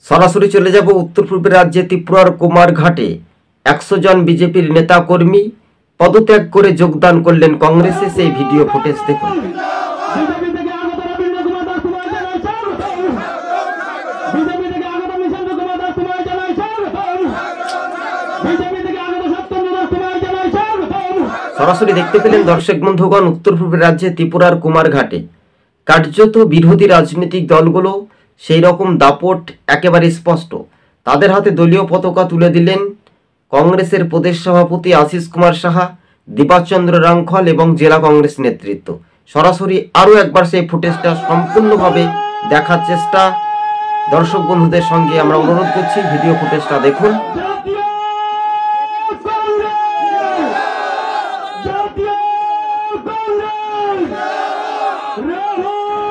সরাসরি চলে যাব উত্তর পূর্বের রাজ্যে ত্রিপুরার কুমারঘাটে 100 জন বিজেপির নেতা কর্মী পদত্যাগ করে যোগদান করলেন কংগ্রেসে। সেই ভিডিও ফুটেজ দেখুন। সরাসরি দেখতে পেলেন দর্শক বন্ধুগণ, উত্তর পূর্বের রাজ্যে ত্রিপুরার কুমারঘাটে কার্যত বিরোধী রাজনৈতিক দলগুলো সেই রকম দাপট একেবারে স্পষ্ট। তাদের হাতে দলীয় পতাকা তুলে দিলেন কংগ্রেসের প্রদেশ সভাপতি আশিস কুমার সাহা, দীপাচন্দ্র রাংখল এবং জেলা কংগ্রেস নেতৃত্ব। সরাসরি আরও একবার সেই ফুটেজটা সম্পূর্ণভাবে দেখার চেষ্টা দর্শক বন্ধুদের সঙ্গে আমরা অনুরোধ করছি। ভিডিও ফুটেজটা দেখুন।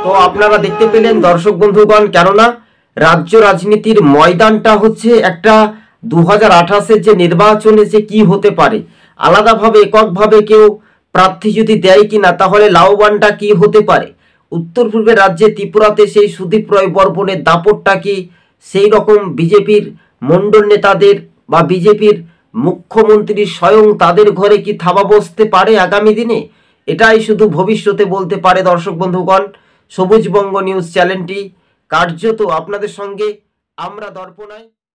তো আপনারা দেখতে পেলেন দর্শক বন্ধুগণ, কেননা রাজ্য রাজনীতির ময়দানটা হচ্ছে একটা 2028-এর যে নির্বাচনে যে কি হতে পারে, আলাদাভাবে এককভাবে কেউ প্রার্থী যদি দেয় কিনা, তাহলে লাভবানটা কি হতে পারে। উত্তর পূর্বের রাজ্যে ত্রিপুরাতে সেই সুদীপ রায় বর্মনের দাপটটা কি সেই রকম বিজেপির মণ্ডল নেতাদের বা বিজেপির মুখ্যমন্ত্রী স্বয়ং তাদের ঘরে কি থাবা বসতে পারে আগামী দিনে? এটাই শুধু ভবিষ্যতে বলতে পারে দর্শক বন্ধুগণ। সবুজ বঙ্গ নিউজ চ্যানেলটি কার্যত আপনাদের সঙ্গে আমরা দর্পণায়